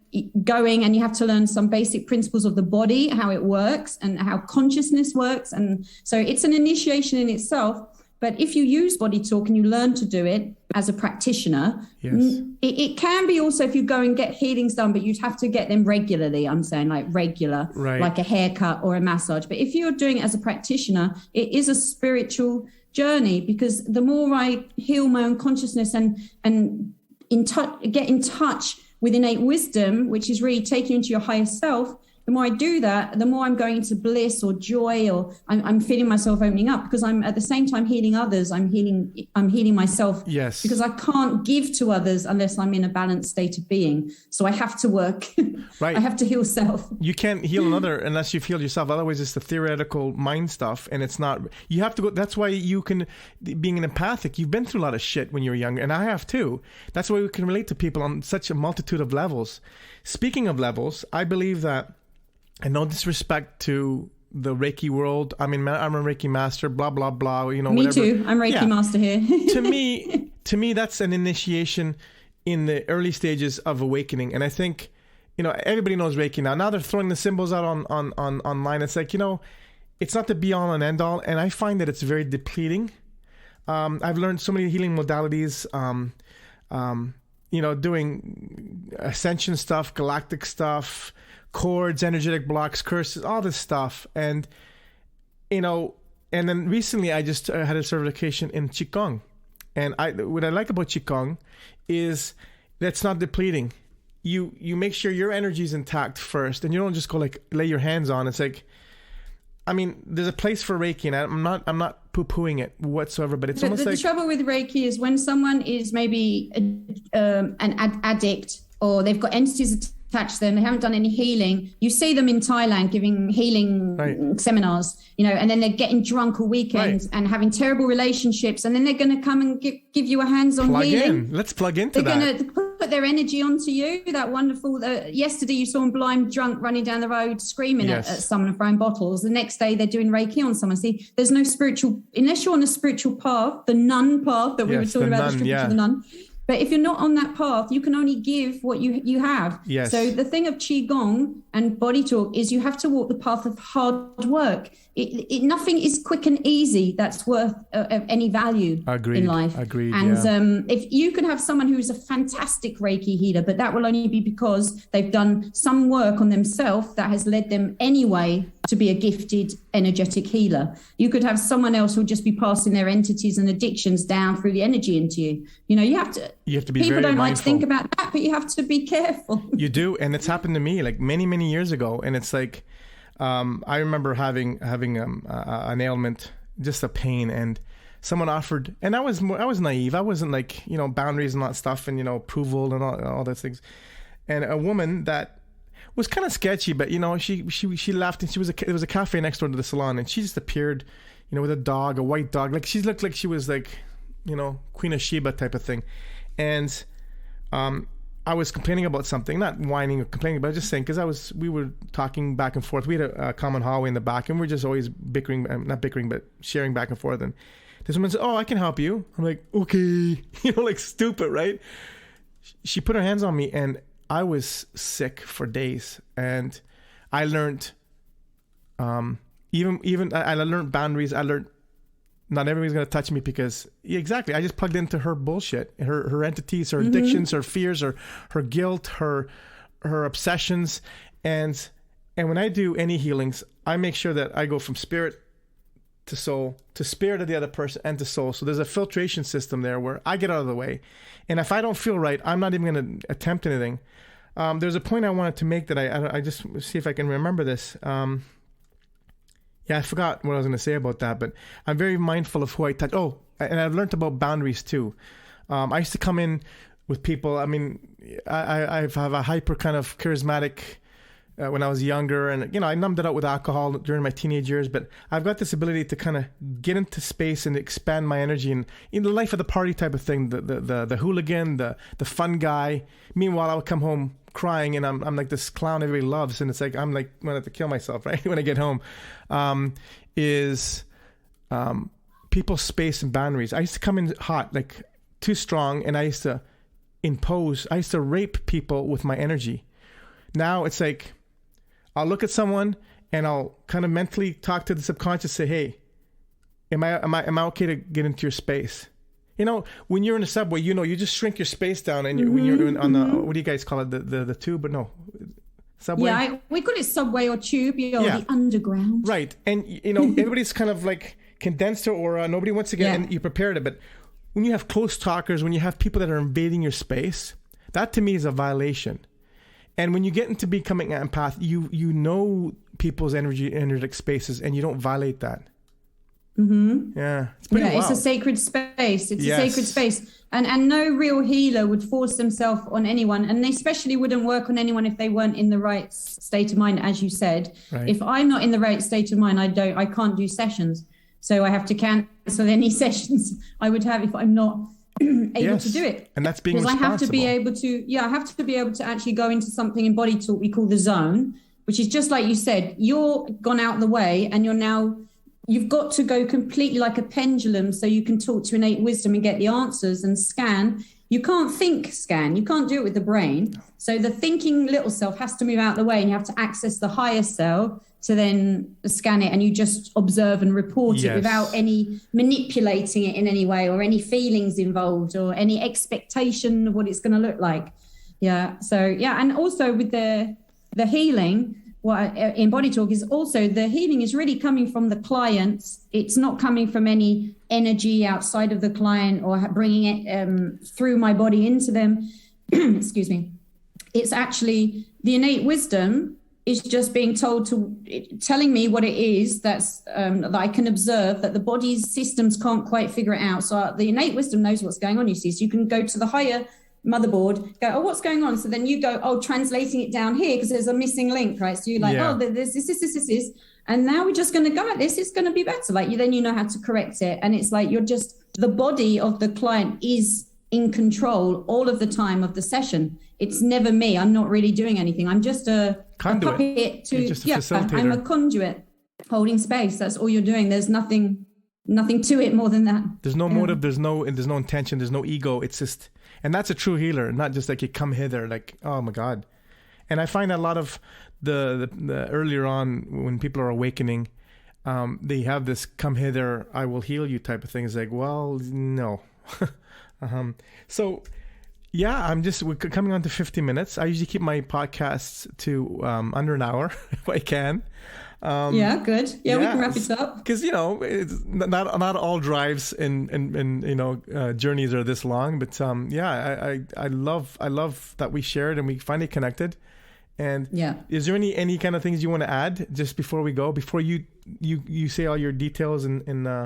going, and you have to learn some basic principles of the body, how it works and how consciousness works. And so it's an initiation in itself. But if you use body talk and you learn to do it as a practitioner, yes, it can be also if you go and get healings done, but you'd have to get them regularly. I'm saying like regular, right, like a haircut or a massage. But if you're doing it as a practitioner, it is a spiritual journey, because the more I heal my own consciousness and get in touch with innate wisdom, which is really taking you into your higher self, the more I do that, the more I'm going into bliss or joy, or I'm feeling myself opening up, because I'm at the same time healing others. I'm healing myself. yes, because I can't give to others unless I'm in a balanced state of being. So I have to work. right. I have to heal self. You can't heal another unless you've healed yourself. Otherwise, it's the theoretical mind stuff, and it's not. You have to go. That's why you can, being an empathic, you've been through a lot of shit when you were younger, and I have too. That's why we can relate to people on such a multitude of levels. Speaking of levels, I believe that. And no disrespect to the Reiki world. I mean, I'm a Reiki master, blah, blah, blah. You know, me whatever. too. I'm Reiki master here. to me, that's an initiation in the early stages of awakening. And I think, you know, everybody knows Reiki now. Now they're throwing the symbols out on online. It's like, you know, it's not the be all and end all. And I find that it's very depleting. I've learned so many healing modalities, you know, doing ascension stuff, galactic stuff, chords, energetic blocks, curses, all this stuff. And, you know, and then recently I just had a certification in Qigong. And what I like about Qigong is that's not depleting. You make sure your energy is intact first, and you don't just go like lay your hands on. It's like, I mean, there's a place for Reiki, and I'm not poo-pooing it whatsoever, but it's almost like... The trouble with Reiki is when someone is maybe an addict, or they've got entities attached to them, they haven't done any healing. You see them in Thailand giving healing seminars, you know, and then they're getting drunk all weekend and having terrible relationships, and then they're going to come and give you a hands-on healing. Let's plug into that. They're going to put their energy onto you. That wonderful. Yesterday you saw them blind drunk running down the road screaming at someone and throwing bottles. The next day they're doing Reiki on someone. See, there's no spiritual, unless you're on a spiritual path, the nun path that we were talking about, the tribute to the nun. But if you're not on that path, you can only give what you have. Yes. So the thing of Qigong and body talk is you have to walk the path of hard work. Nothing is quick and easy that's worth any value in life. Agreed. And if you can have someone who is a fantastic Reiki healer, but that will only be because they've done some work on themselves that has led them anyway to be a gifted, energetic healer. You could have someone else who'll just be passing their entities and addictions down through the energy into you. You know, you have to be people very don't mindful. like to think about that, but you have to be careful. You do, and it's happened to me like many, many years ago, and it's like I remember having an ailment, just a pain, and someone offered, and I was naive. I wasn't like, you know, boundaries and all that stuff, and, you know, approval and all those things. And a woman that was kind of sketchy, but, you know, she laughed, and there was a cafe next door to the salon, and she just appeared, you know, with a dog, a white dog, like she looked like she was like, you know, Queen of Sheba type of thing, and I was complaining about something, not whining or complaining, but just saying, because we were talking back and forth. We had a common hallway in the back, and we're just always bickering, not bickering, but sharing back and forth. And this woman said, "Oh, I can help you." I'm like, "Okay," you know, like stupid, right? She put her hands on me, and I was sick for days. And I learned, I learned boundaries. I learned not everybody's going to touch me, because exactly, I just plugged into her bullshit, her entities, her addictions, her fears, her guilt, her obsessions. And when I do any healings, I make sure that I go from spirit to soul, to spirit of the other person, and to soul. So there's a filtration system there where I get out of the way. And if I don't feel right, I'm not even going to attempt anything. There's a point I wanted to make that I just see if I can remember this. Yeah, I forgot what I was going to say about that, but I'm very mindful of who I touch. Oh, and I've learned about boundaries too. I used to come in with people. I mean, I have a hyper kind of charismatic when I was younger, and, you know, I numbed it out with alcohol during my teenage years, but I've got this ability to kind of get into space and expand my energy, and in the life of the party type of thing, the hooligan, the fun guy. Meanwhile, I would come home crying, and I'm like this clown everybody loves, and it's like I'm like going to have to kill myself, right? When I get home, people's space and boundaries. I used to come in hot, like too strong, and I used to rape people with my energy. Now it's like I'll look at someone and I'll kind of mentally talk to the subconscious, say, "Hey," Am I okay to get into your space? When you're in a subway, you just shrink your space down, and when you're on the, what do you guys call it, the tube? But no, subway. Yeah, we call it subway or tube, or the underground. Right, and everybody's kind of like condensed their aura. Nobody wants to get, and you prepared it. But when you have close talkers, when you have people that are invading your space, that to me is a violation. And when you get into becoming an empath, you know people's energetic spaces, and you don't violate that. Mm-hmm. Yeah, it's pretty wild. It's a sacred space. It's a sacred space, and no real healer would force themselves on anyone, and they especially wouldn't work on anyone if they weren't in the right state of mind, as you said. Right. If I'm not in the right state of mind, I can't do sessions. So I have to cancel any sessions I would have if I'm not able to do it. And that's being responsible. Because I have to be able to actually go into something in body talk we call the zone, which is just like you said, you're gone out the way and you've got to go completely like a pendulum so you can talk to innate wisdom and get the answers and scan. You can't scan. You can't do it with the brain. So the thinking little self has to move out the way, and you have to access the higher self to then scan it, and you just observe and report it without any manipulating it in any way or any feelings involved or any expectation of what it's going to look like. Yeah. So, and also with the healing, in body talk is also the healing is really coming from the clients. It's not coming from any energy outside of the client or bringing it through my body into them. Excuse me. It's actually the innate wisdom is just being telling me what it is that I can observe, that the body's systems can't quite figure it out. So the innate wisdom knows what's going on, you see. So you can go to the higher motherboard, go, what's going on? So then you go, translating it down here because there's a missing link, right? So you're like, there's this. And now we're just going to go at this. It's going to be better. Then you know how to correct it. And it's like the body of the client is in control all of the time of the session. It's never me. I'm not really doing anything. I'm just a puppet I'm a conduit holding space. That's all you're doing. There's nothing to it more than that. There's no motive. There's no intention. There's no ego. It's just, and that's a true healer, not just like you come hither like, oh my God. And I find that a lot of the earlier on when people are awakening, they have this come hither, I will heal you type of thing. It's like, well, no. So we're coming on to 50 minutes. I usually keep my podcasts to under an hour if I can. Good. We can wrap it up. Because, it's not all drives and journeys are this long. But I love that we shared and we finally connected. And is there any kind of things you want to add just before we go, before you say all your details and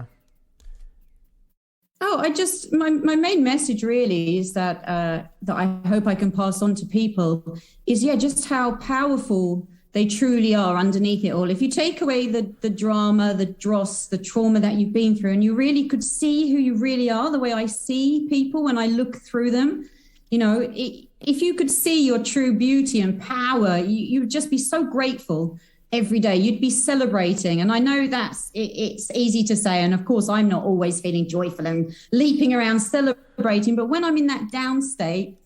my main message really is that I hope I can pass on to people is just how powerful they truly are underneath it all. If you take away the drama, the dross, the trauma that you've been through, and you really could see who you really are, the way I see people when I look through them, if you could see your true beauty and power, you would just be so grateful every day. You'd be celebrating. And I know it's easy to say. And of course, I'm not always feeling joyful and leaping around celebrating. But when I'm in that down state,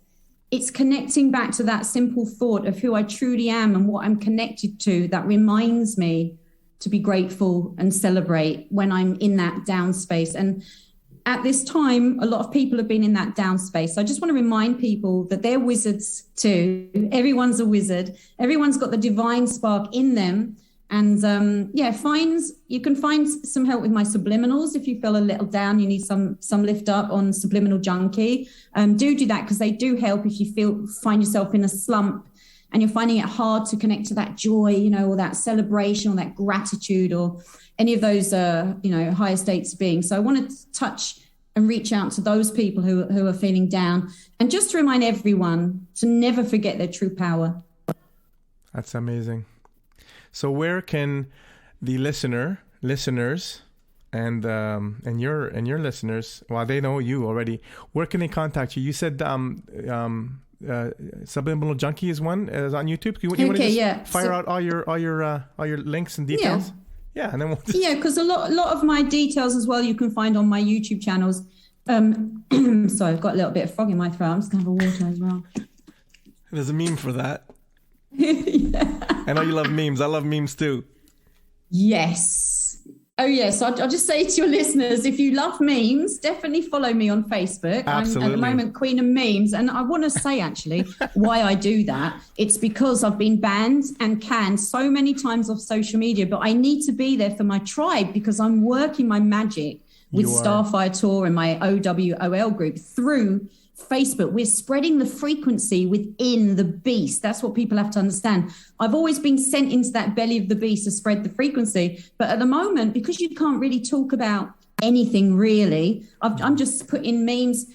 it's connecting back to that simple thought of who I truly am and what I'm connected to that reminds me to be grateful and celebrate when I'm in that down space. And at this time, a lot of people have been in that down space. So I just want to remind people that they're wizards too. Everyone's a wizard. Everyone's got the divine spark in them. And you can find some help with my subliminals. If you feel a little down, you need some lift up on Subliminal Junkie. Do that because they do help if you find yourself in a slump and you're finding it hard to connect to that joy, or that celebration or that gratitude or any of those, higher states of being. So I want to touch and reach out to those people who are feeling down, and just to remind everyone to never forget their true power. That's amazing. So where can the listeners and your listeners, well, they know you already, where can they contact you? You said Subliminal Junkie is one, is on YouTube. You want to just fire out all your links and details? Yeah, and then we'll because a lot of my details as well you can find on my YouTube channels. Sorry, I've got a little bit of frog in my throat. I'm just gonna have a water as well. There's a meme for that. I know you love memes. I love memes too. Yes. Oh, yes. I'll just say to your listeners, if you love memes, definitely follow me on Facebook. Absolutely. I'm at the moment queen of memes. And I want to say, actually, why I do that. It's because I've been banned and canned so many times off social media, but I need to be there for my tribe because I'm working my magic with Starfire Tour and my OWOL group through Facebook. We're spreading the frequency within the beast. That's what people have to understand. I've always been sent into that belly of the beast to spread the frequency. But at the moment, because you can't really talk about anything really, I'm just putting memes,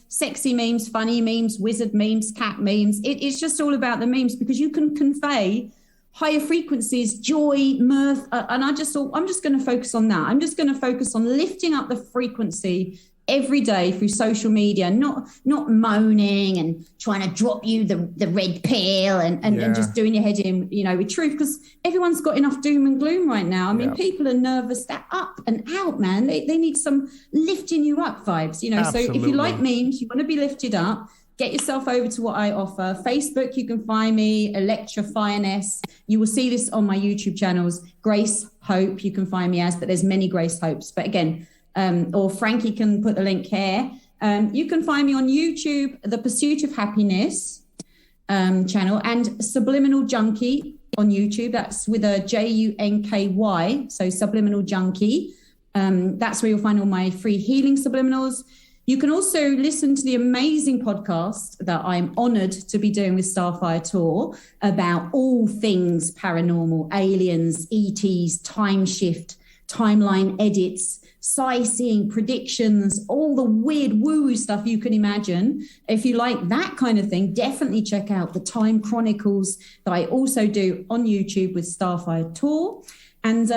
sexy memes, funny memes, wizard memes, cat memes. It's just all about the memes because you can convey higher frequencies, joy, mirth. And I'm just going to focus on that. I'm just going to focus on lifting up the frequency every day through social media, not moaning and trying to drop you the red pill and just doing your head in, with truth, because everyone's got enough doom and gloom right now. I mean, people are nervous. They're up and out, man. They need some lifting you up vibes, Absolutely. So if you like memes, you want to be lifted up, get yourself over to what I offer. Facebook, you can find me, Electra Fioness. You will see this on my YouTube channels. Grace Hope, you can find me as, but there's many Grace Hopes. But again, or Frankie can put the link here. You can find me on YouTube, The Pursuit of Happiness channel, and Subliminal Junkie on YouTube. That's with a JUNKY, so Subliminal Junkie. That's where you'll find all my free healing subliminals. You can also listen to the amazing podcast that I'm honored to be doing with Starfire Tour about all things paranormal, aliens, ETs, time shift, timeline edits, sightseeing, predictions, all the weird woo stuff you can imagine. If you like that kind of thing, definitely check out the Time Chronicles that I also do on YouTube with Starfire Tour. And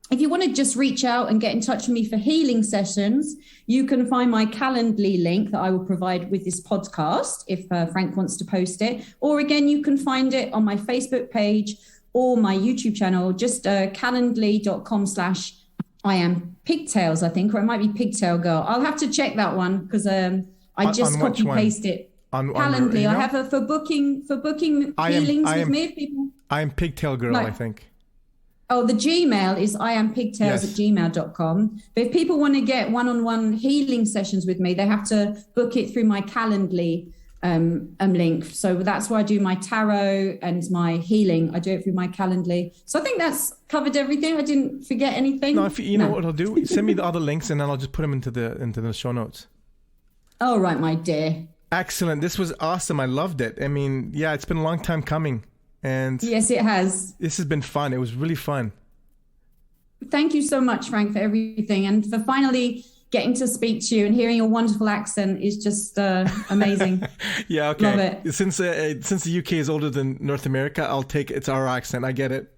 if you want to just reach out and get in touch with me for healing sessions, you can find my Calendly link that I will provide with this podcast if Frank wants to post it. Or again, you can find it on my Facebook page or my YouTube channel, just calendly.com/I am Pigtails, I think, or it might be Pigtail Girl. I'll have to check that one because I just copy paste it. On Calendly, I have a for booking healings with me. People. I am Pigtail Girl, I think. Oh, the Gmail is iampigtails@gmail.com. But if people want to get one-on-one healing sessions with me, they have to book it through my Calendly link. So that's where I do my tarot and my healing. I do it through my Calendly. So I think that's covered everything. I didn't forget anything. No, know what I'll do? Send me the other links and then I'll just put them into the show notes. All right, my dear. Excellent. This was awesome. I loved it. I mean, it's been a long time coming. And yes, it has. This has been fun. It was really fun. Thank you so much, Frank, for everything. And for finally getting to speak to you and hearing your wonderful accent is just amazing. Yeah, okay. Love it. Since the UK is older than North America, I'll take it's our accent. I get it.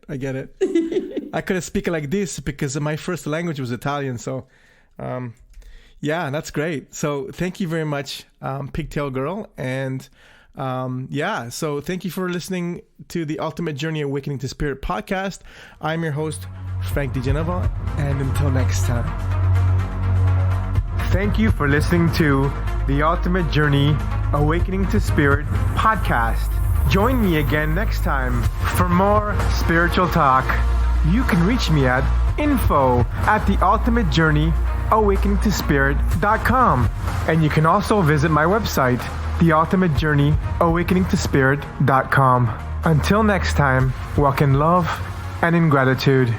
I couldn't speak it like this because my first language was Italian. So, that's great. So thank you very much, Pigtail Girl. And so thank you for listening to the Ultimate Journey Awakening to Spirit podcast. I'm your host, Frank DiGenova, and until next time. Thank you for listening to the Ultimate Journey Awakening to Spirit podcast. Join me again next time for more spiritual talk. You can reach me at info@theultimatejourneyawakeningtospirit.com, and you can also visit my website, theultimatejourneyawakeningtospirit.com. Until next time, walk in love and in gratitude.